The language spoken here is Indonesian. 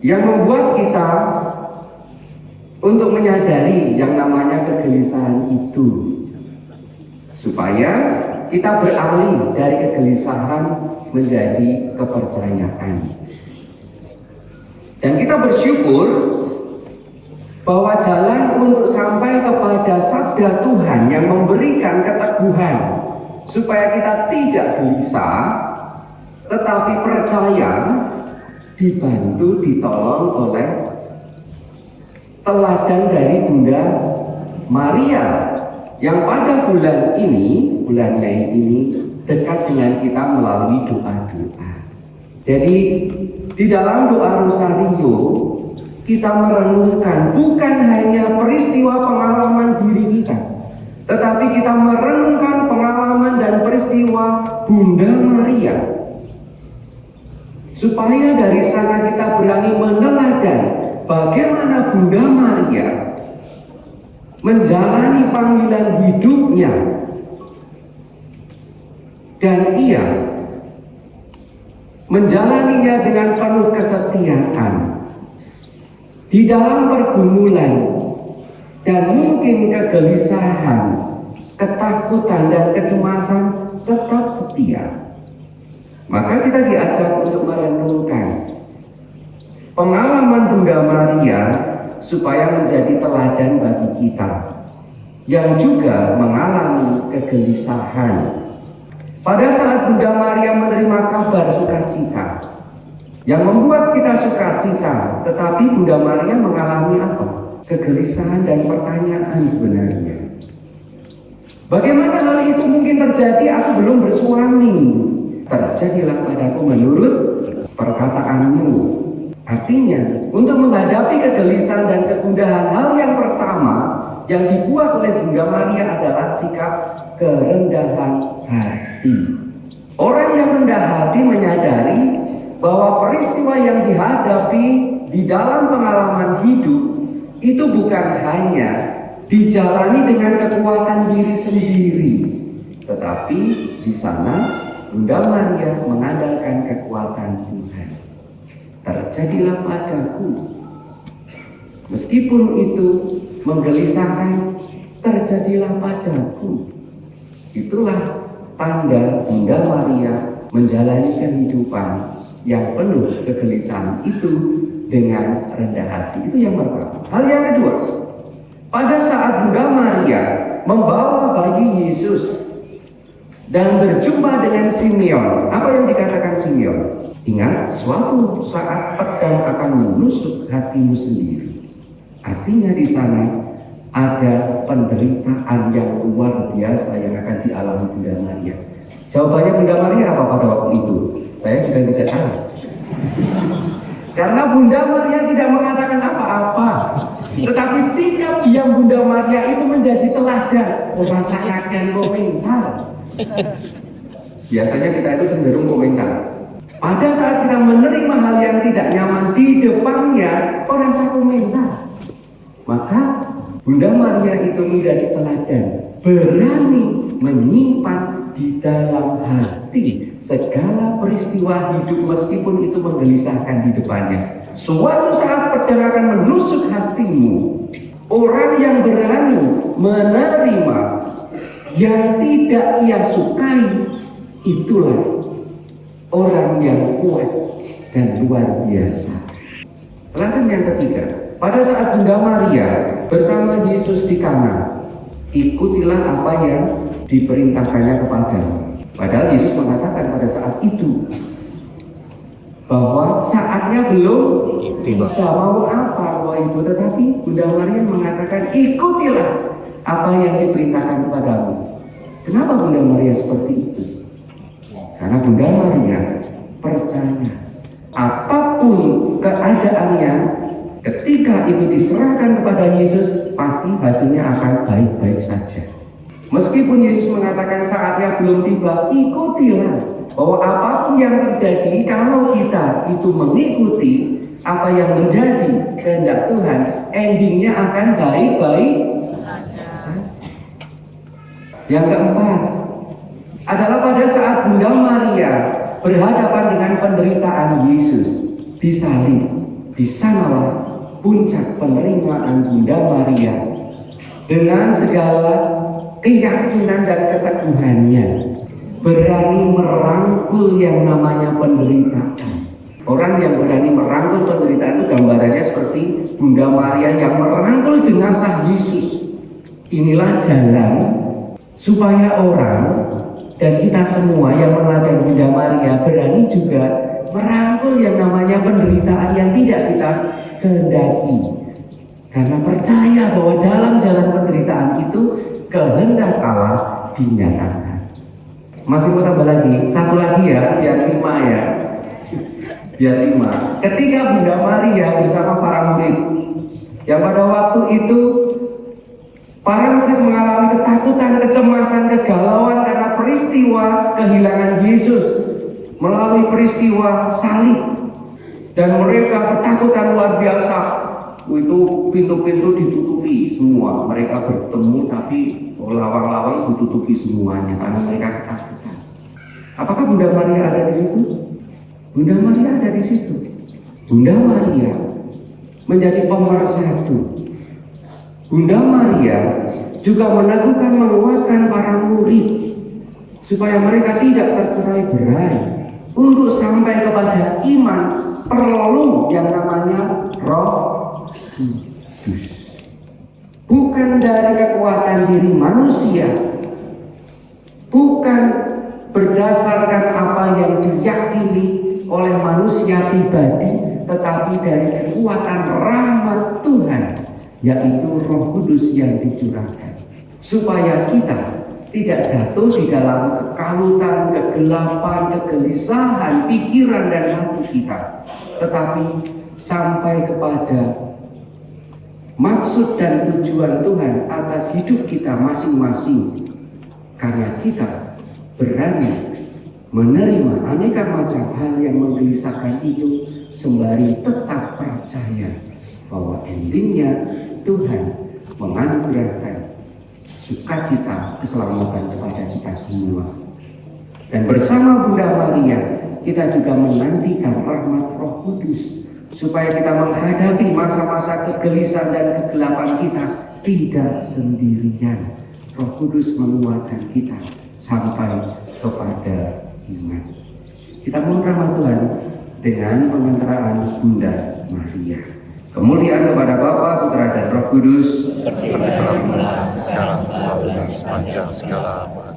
yang membuat kita untuk menyadari yang namanya kegelisahan itu, supaya kita beralih dari kegelisahan menjadi kepercayaan. Dan kita bersyukur bahwa jalan untuk sampai kepada sabda Tuhan yang memberikan keteguhan supaya kita tidak gelisah tetapi percaya, dibantu, ditolong oleh teladan dari Bunda Maria yang pada bulan Mei ini dekat dengan kita melalui doa-doa. Jadi di dalam doa Rosario kita merenungkan bukan hanya peristiwa pengalaman diri kita, tetapi kita merenungkan pengalaman dan peristiwa Bunda Maria, supaya dari sana kita berani meneladan bagaimana Bunda Maria menjalani panggilan hidupnya, dan ia menjalaninya dengan penuh kesetiaan di dalam pergumulan dan mungkin kegelisahan, ketakutan dan kecemasan, tetap setia. Maka kita diajak untuk merenungkan pengalaman Bunda Maria supaya menjadi teladan bagi kita yang juga mengalami kegelisahan. Pada saat Bunda Maria menerima kabar sukacita yang membuat kita sukacita, tetapi Bunda Maria mengalami apa? Kegelisahan dan pertanyaan sebenarnya. Bagaimana hal itu mungkin terjadi? Aku belum bersuami. Terjadilah padaku menurut perkataanmu. Artinya, untuk menghadapi kegelisahan dan kegundahan, hal yang pertama yang dibuat oleh Bunda Maria adalah sikap kerendahan hati. Orang yang rendah hati menyadari bahwa peristiwa yang dihadapi di dalam pengalaman hidup itu bukan hanya dijalani dengan kekuatan diri sendiri, tetapi di sana Bunda Maria mengandalkan kekuatan Tuhan. Terjadilah padaku, meskipun itu menggelisahkan, terjadilah padaku. Itulah tanda Bunda Maria menjalani kehidupan yang penuh kegelisahan itu dengan rendah hati. Itu yang pertama. Hal yang kedua, pada saat Bunda Maria membawa bayi Yesus dan berjumpa dengan Simeon, apa yang dikatakan Simeon? Ingat, suatu saat pedang akan menusuk hatimu sendiri. Artinya di sana ada penderitaan yang luar biasa yang akan dialami Bunda Maria. Jawabannya Bunda Maria apa pada waktu itu? Saya juga tidak tahu. Karena Bunda Maria tidak mengatakan apa-apa, tetapi sikap diam Bunda Maria itu menjadi teladan. Orang saya akan komentar. Biasanya kita itu cenderung komentar. Pada saat kita menerima hal yang tidak nyaman di depannya, orang saya komentar. Maka Bunda Maria itu menjadi teladan, berani menyimpan di dalam hati segala peristiwa hidup meskipun itu menggelisahkan di depannya. Suatu saat pedang akan menusuk hatimu. Orang yang berani menerima yang tidak ia sukai, itulah orang yang kuat dan luar biasa. Teladan yang ketiga, pada saat Bunda Maria bersama Yesus di Kana, ikutilah apa yang diperintahkannya kepadamu. Padahal Yesus mengatakan pada saat itu bahwa saatnya belum tiba. Tidak mau apa Bapak Ibu, tetapi Bunda Maria mengatakan ikutilah apa yang diperintahkan kepadamu. Kenapa Bunda Maria seperti itu? Karena Bunda Maria percaya apapun keadaannya, ketika itu diserahkan kepada Yesus, pasti hasilnya akan baik-baik saja. Meskipun Yesus mengatakan saatnya belum tiba, ikutilah. Bahwa apapun yang terjadi, kalau kita itu mengikuti apa yang menjadi kehendak Tuhan, endingnya akan baik-baik saja. Yang keempat adalah pada saat Bunda Maria berhadapan dengan penderitaan Yesus disalib. Di sanalah puncak penerimaan Bunda Maria dengan segala keyakinan dan keteguhannya berani merangkul yang namanya penderitaan. Orang yang berani merangkul penderitaan itu gambarannya seperti Bunda Maria yang merangkul jenazah Yesus. Inilah jalan supaya orang dan kita semua yang meneladani Bunda Maria berani juga merangkul yang namanya penderitaan yang tidak kita kehendaki, karena percaya bahwa dalam jalan penderitaan itu kehendak Allah dinyatakan. Masih mau tambah lagi, satu lagi ya, biar 5 ya, biar 5. Ketika Bunda Maria bersama para murid, yang pada waktu itu para murid mengalami ketakutan, kecemasan, kegalauan karena peristiwa kehilangan Yesus melalui peristiwa salib, dan mereka ketakutan luar biasa. Itu pintu-pintu ditutupi semua, mereka bertemu tapi lawang-lawang ditutupi semuanya karena mereka ketakutan. Apakah Bunda Maria ada di situ? Bunda Maria ada di situ. Bunda Maria menjadi pemersatu. Bunda Maria juga meneguhkan, menguatkan para murid supaya mereka tidak tercerai-berai. Untuk sampai kepada iman perlu yang namanya Roh Kudus. Bukan dari kekuatan diri manusia, bukan berdasarkan apa yang diyakini oleh manusia pribadi, tetapi dari kekuatan rahmat Tuhan, yaitu Roh Kudus yang dicurahkan, supaya kita tidak jatuh di dalam kekalutan, kegelapan, kegelisahan pikiran dan hati kita, tetapi sampai kepada maksud dan tujuan Tuhan atas hidup kita masing-masing, karena kita berani menerima aneka macam hal yang menggelisahkan hidup sembari tetap percaya bahwa endingnya Tuhan menganugerahkan sukacita keselamatan kepada kita semua. Dan bersama Bunda Maria kita juga menantikan rahmat Roh Kudus supaya kita menghadapi masa-masa kegelisahan dan kegelapan kita tidak sendirian. Roh Kudus menguatkan kita sampai kepada iman. Kita mohon rahmat Tuhan dengan pengantaraan Bunda Maria. Kemuliaan kepada Bapa, Putra dan Roh Kudus, sekarang, selalu, dan sepanjang segala abad.